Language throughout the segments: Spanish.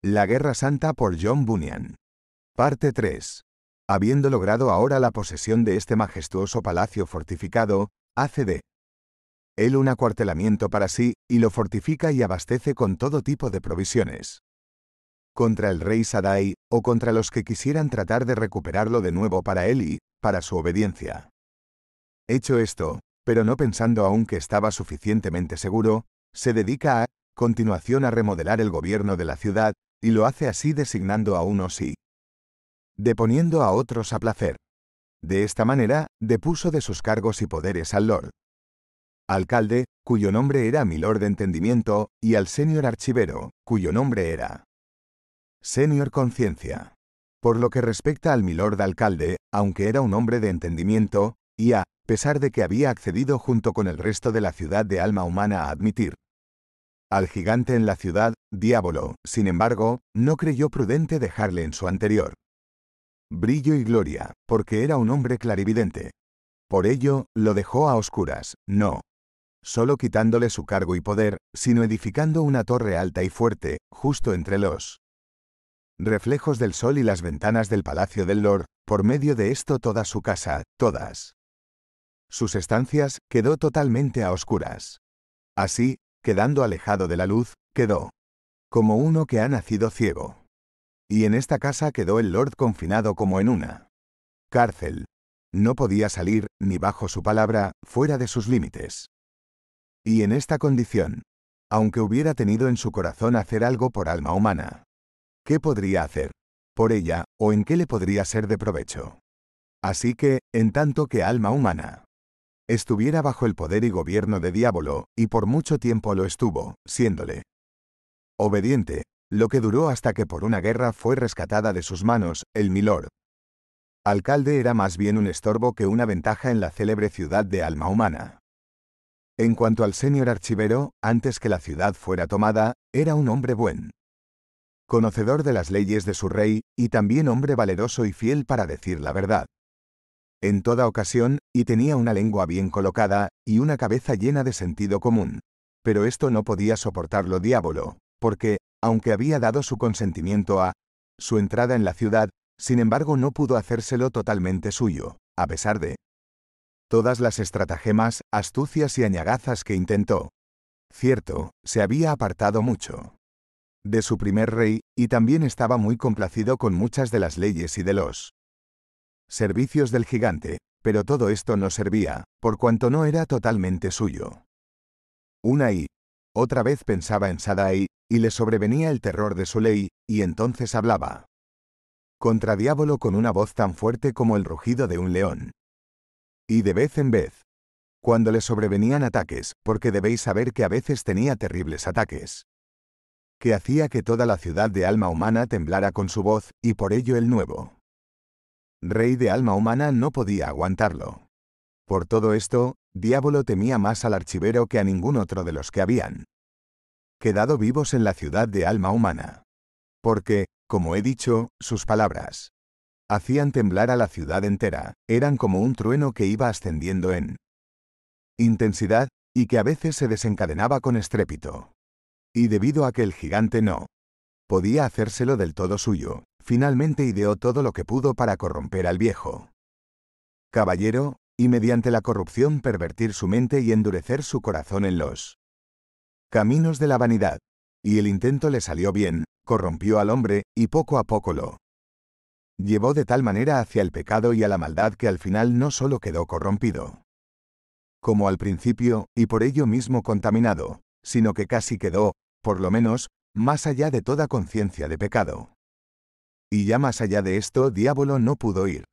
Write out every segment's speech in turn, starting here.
La Guerra Santa por John Bunyan. Parte 3. Habiendo logrado ahora la posesión de este majestuoso palacio fortificado, hace de él un acuartelamiento para sí, y lo fortifica y abastece con todo tipo de provisiones. Contra el rey Sadai, o contra los que quisieran tratar de recuperarlo de nuevo para él y, para su obediencia. Hecho esto, pero no pensando aún que estaba suficientemente seguro, se dedica a continuación a remodelar el gobierno de la ciudad, y lo hace así designando a unos y deponiendo a otros a placer. De esta manera, depuso de sus cargos y poderes al Lord Alcalde, cuyo nombre era Milord de Entendimiento, y al Senior Archivero, cuyo nombre era Senior Conciencia. Por lo que respecta al Milord Alcalde, aunque era un hombre de entendimiento, y a pesar de que había accedido junto con el resto de la ciudad de alma humana a admitir al gigante en la ciudad, Diablo, sin embargo, no creyó prudente dejarle en su anterior brillo y gloria, porque era un hombre clarividente. Por ello, lo dejó a oscuras, no solo quitándole su cargo y poder, sino edificando una torre alta y fuerte, justo entre los reflejos del sol y las ventanas del palacio del Lord, por medio de esto toda su casa, todas sus estancias, quedó totalmente a oscuras. Así, quedando alejado de la luz, quedó como uno que ha nacido ciego. Y en esta casa quedó el Lord confinado como en una cárcel. No podía salir, ni bajo su palabra, fuera de sus límites. Y en esta condición, aunque hubiera tenido en su corazón hacer algo por alma humana, ¿qué podría hacer por ella, o en qué le podría ser de provecho? Así que, en tanto que alma humana estuviera bajo el poder y gobierno de Diablo, y por mucho tiempo lo estuvo, siéndole obediente, lo que duró hasta que por una guerra fue rescatada de sus manos, el Milord Alcalde era más bien un estorbo que una ventaja en la célebre ciudad de alma humana. En cuanto al Senior Archivero, antes que la ciudad fuera tomada, era un hombre buen conocedor de las leyes de su rey, y también hombre valeroso y fiel para decir la verdad en toda ocasión, y tenía una lengua bien colocada, y una cabeza llena de sentido común. Pero esto no podía soportarlo Diablo, porque, aunque había dado su consentimiento a su entrada en la ciudad, sin embargo no pudo hacérselo totalmente suyo, a pesar de todas las estratagemas, astucias y añagazas que intentó. Cierto, se había apartado mucho de su primer rey, y también estaba muy complacido con muchas de las leyes y de los servicios del gigante, pero todo esto no servía, por cuanto no era totalmente suyo. Una y otra vez pensaba en Sadai, y le sobrevenía el terror de su ley, y entonces hablaba contra Diablo con una voz tan fuerte como el rugido de un león. Y de vez en vez, cuando le sobrevenían ataques, porque debéis saber que a veces tenía terribles ataques, que hacía que toda la ciudad de alma humana temblara con su voz, y por ello el nuevo rey de alma humana no podía aguantarlo. Por todo esto, Diablo temía más al archivero que a ningún otro de los que habían quedado vivos en la ciudad de alma humana. Porque, como he dicho, sus palabras hacían temblar a la ciudad entera, eran como un trueno que iba ascendiendo en intensidad, y que a veces se desencadenaba con estrépito. Y debido a que el gigante no podía hacérselo del todo suyo, finalmente ideó todo lo que pudo para corromper al viejo caballero, y mediante la corrupción pervertir su mente y endurecer su corazón en los caminos de la vanidad. Y el intento le salió bien, corrompió al hombre, y poco a poco lo llevó de tal manera hacia el pecado y a la maldad que al final no solo quedó corrompido, como al principio, y por ello mismo contaminado, sino que casi quedó, por lo menos, más allá de toda conciencia de pecado. Y ya más allá de esto, Diablo no pudo ir.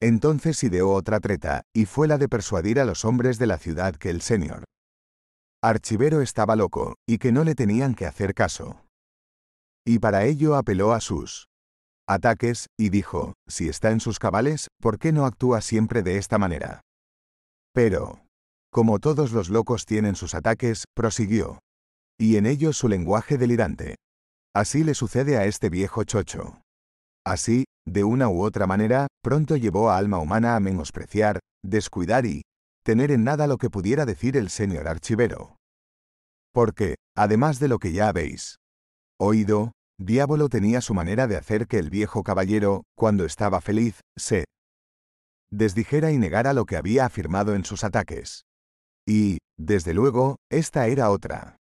Entonces ideó otra treta, y fue la de persuadir a los hombres de la ciudad que el Senior Archivero estaba loco, y que no le tenían que hacer caso. Y para ello apeló a sus ataques, y dijo, si está en sus cabales, ¿por qué no actúa siempre de esta manera? Pero, como todos los locos tienen sus ataques, prosiguió. Y en ello su lenguaje delirante. Así le sucede a este viejo chocho. Así, de una u otra manera, pronto llevó a alma humana a menospreciar, descuidar y tener en nada lo que pudiera decir el Senior Archivero. Porque, además de lo que ya habéis oído, Diablo tenía su manera de hacer que el viejo caballero, cuando estaba feliz, se desdijera y negara lo que había afirmado en sus ataques. Y, desde luego, esta era otra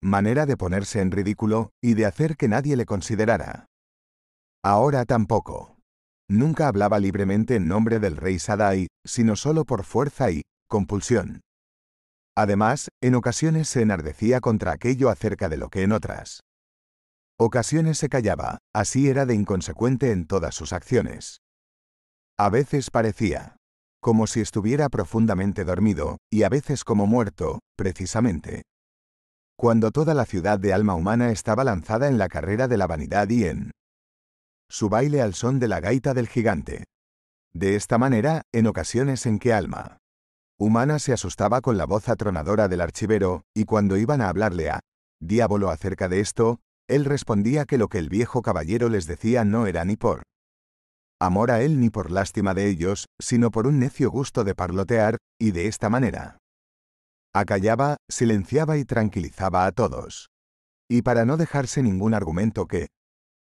manera de ponerse en ridículo y de hacer que nadie le considerara. Ahora tampoco. Nunca hablaba libremente en nombre del rey Sadai, sino solo por fuerza y compulsión. Además, en ocasiones se enardecía contra aquello acerca de lo que en otras ocasiones se callaba, así era de inconsecuente en todas sus acciones. A veces parecía como si estuviera profundamente dormido, y a veces como muerto, precisamente cuando toda la ciudad de alma humana estaba lanzada en la carrera de la vanidad y en su baile al son de la gaita del gigante. De esta manera, en ocasiones en que alma humana se asustaba con la voz atronadora del archivero, y cuando iban a hablarle a Diablo acerca de esto, él respondía que lo que el viejo caballero les decía no era ni por amor a él ni por lástima de ellos, sino por un necio gusto de parlotear, y de esta manera acallaba, silenciaba y tranquilizaba a todos. Y para no dejarse ningún argumento que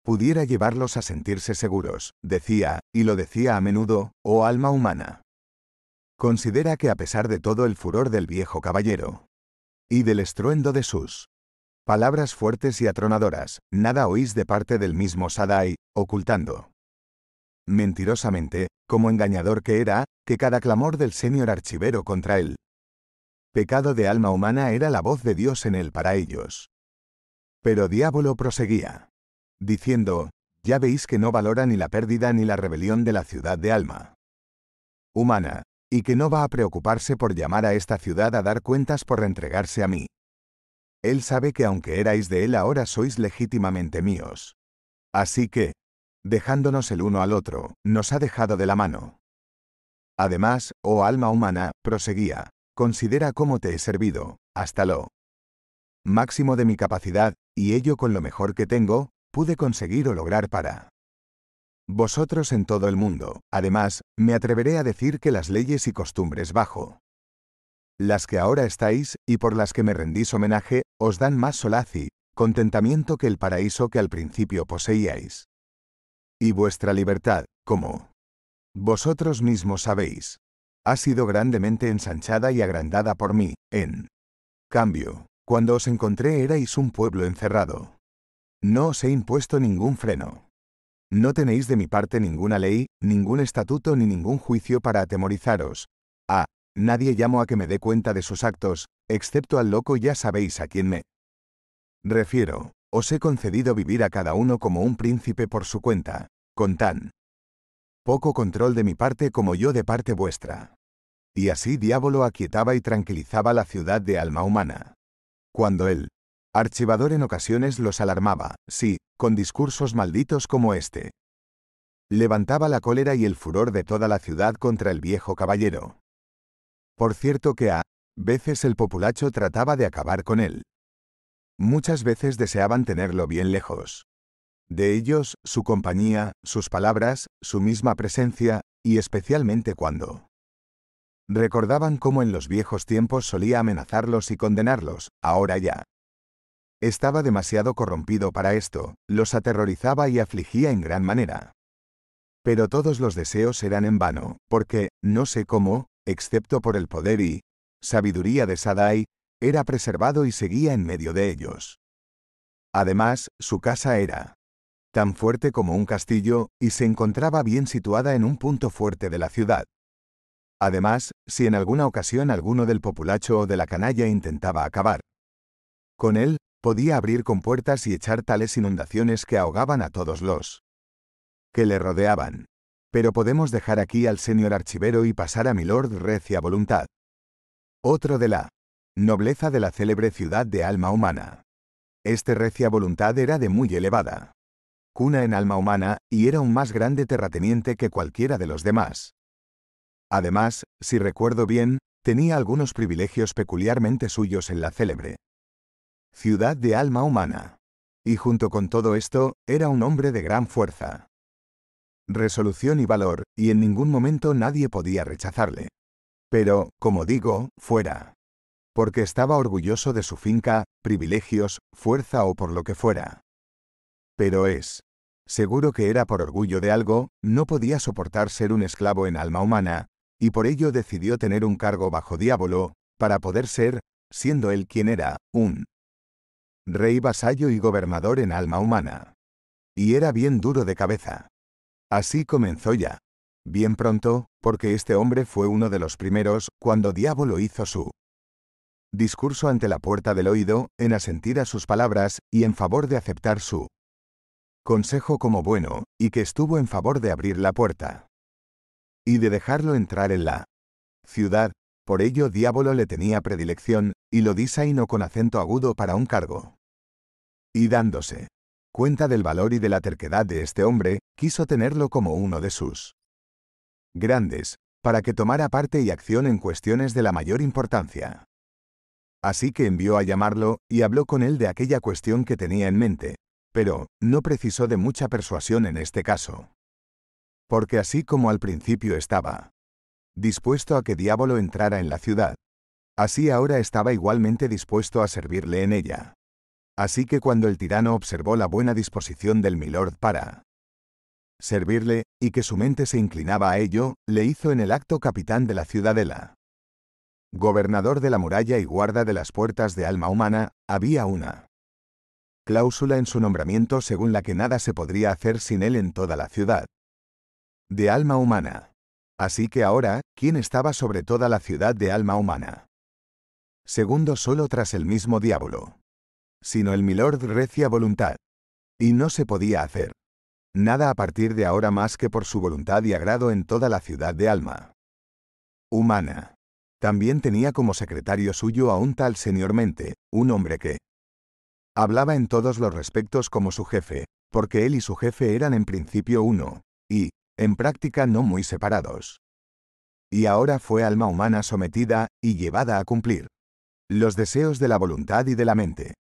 pudiera llevarlos a sentirse seguros, decía, y lo decía a menudo, oh alma humana. Considera que a pesar de todo el furor del viejo caballero y del estruendo de sus palabras fuertes y atronadoras, nada oís de parte del mismo Sadai, ocultando mentirosamente, como engañador que era, que cada clamor del señor archivero contra él pecado de alma humana era la voz de Dios en él para ellos. Pero Diablo proseguía, diciendo, ya veis que no valora ni la pérdida ni la rebelión de la ciudad de alma humana, y que no va a preocuparse por llamar a esta ciudad a dar cuentas por entregarse a mí. Él sabe que aunque erais de él ahora sois legítimamente míos. Así que, dejándonos el uno al otro, nos ha dejado de la mano. Además, oh alma humana, proseguía, considera cómo te he servido, hasta lo máximo de mi capacidad, y ello con lo mejor que tengo, pude conseguir o lograr para vosotros en todo el mundo. Además, me atreveré a decir que las leyes y costumbres bajo las que ahora estáis, y por las que me rendís homenaje, os dan más solaz y contentamiento que el paraíso que al principio poseíais. Y vuestra libertad, como vosotros mismos sabéis, ha sido grandemente ensanchada y agrandada por mí. En cambio, cuando os encontré erais un pueblo encerrado. No os he impuesto ningún freno. No tenéis de mi parte ninguna ley, ningún estatuto ni ningún juicio para atemorizaros. Nadie llamo a que me dé cuenta de sus actos, excepto al loco, ya sabéis a quién me refiero. Os he concedido vivir a cada uno como un príncipe por su cuenta, con tan poco control de mi parte como yo de parte vuestra. Y así Diablo aquietaba y tranquilizaba la ciudad de alma humana. Cuando el archivador en ocasiones los alarmaba, sí, con discursos malditos como este, levantaba la cólera y el furor de toda la ciudad contra el viejo caballero. Por cierto que a veces el populacho trataba de acabar con él. Muchas veces deseaban tenerlo bien lejos de ellos, su compañía, sus palabras, su misma presencia, y especialmente cuando recordaban cómo en los viejos tiempos solía amenazarlos y condenarlos, ahora ya estaba demasiado corrompido para esto, los aterrorizaba y afligía en gran manera. Pero todos los deseos eran en vano, porque, no sé cómo, excepto por el poder y sabiduría de Sadai, era preservado y seguía en medio de ellos. Además, su casa era tan fuerte como un castillo, y se encontraba bien situada en un punto fuerte de la ciudad. Además, si en alguna ocasión alguno del populacho o de la canalla intentaba acabar con él, podía abrir compuertas y echar tales inundaciones que ahogaban a todos los que le rodeaban. Pero podemos dejar aquí al señor archivero y pasar a milord recia voluntad. Otro de la nobleza de la célebre ciudad de alma humana. Este recia voluntad era de muy elevada cuna en alma humana, y era un más grande terrateniente que cualquiera de los demás. Además, si recuerdo bien, tenía algunos privilegios peculiarmente suyos en la célebre ciudad de alma humana. Y junto con todo esto, era un hombre de gran fuerza, resolución y valor, y en ningún momento nadie podía rechazarle. Pero, como digo, fuera porque estaba orgulloso de su finca, privilegios, fuerza o por lo que fuera. Pero seguro que era por orgullo de algo, no podía soportar ser un esclavo en alma humana, y por ello decidió tener un cargo bajo Diablo, para poder ser, siendo él quien era, un rey vasallo y gobernador en alma humana. Y era bien duro de cabeza. Así comenzó ya. Bien pronto, porque este hombre fue uno de los primeros, cuando Diablo hizo su discurso ante la puerta del oído, en asentir a sus palabras, y en favor de aceptar su consejo como bueno, y que estuvo en favor de abrir la puerta y de dejarlo entrar en la ciudad. Por ello Diablo le tenía predilección, y lo disaino con acento agudo para un cargo. Y dándose cuenta del valor y de la terquedad de este hombre, quiso tenerlo como uno de sus grandes, para que tomara parte y acción en cuestiones de la mayor importancia. Así que envió a llamarlo, y habló con él de aquella cuestión que tenía en mente, pero no precisó de mucha persuasión en este caso. Porque así como al principio estaba dispuesto a que Diablo entrara en la ciudad, así ahora estaba igualmente dispuesto a servirle en ella. Así que cuando el tirano observó la buena disposición del milord para servirle, y que su mente se inclinaba a ello, le hizo en el acto capitán de la ciudadela, gobernador de la muralla y guarda de las puertas de alma humana. Había una cláusula en su nombramiento según la que nada se podría hacer sin él en toda la ciudad de alma humana. Así que ahora, ¿quién estaba sobre toda la ciudad de alma humana? Segundo solo tras el mismo Diablo, sino el milord recia voluntad. Y no se podía hacer nada a partir de ahora más que por su voluntad y agrado en toda la ciudad de alma humana. También tenía como secretario suyo a un tal señor Mente, un hombre que hablaba en todos los respectos como su jefe, porque él y su jefe eran en principio uno, y, en práctica no muy separados. Y ahora fue alma humana sometida, y llevada a cumplir los deseos de la voluntad y de la mente.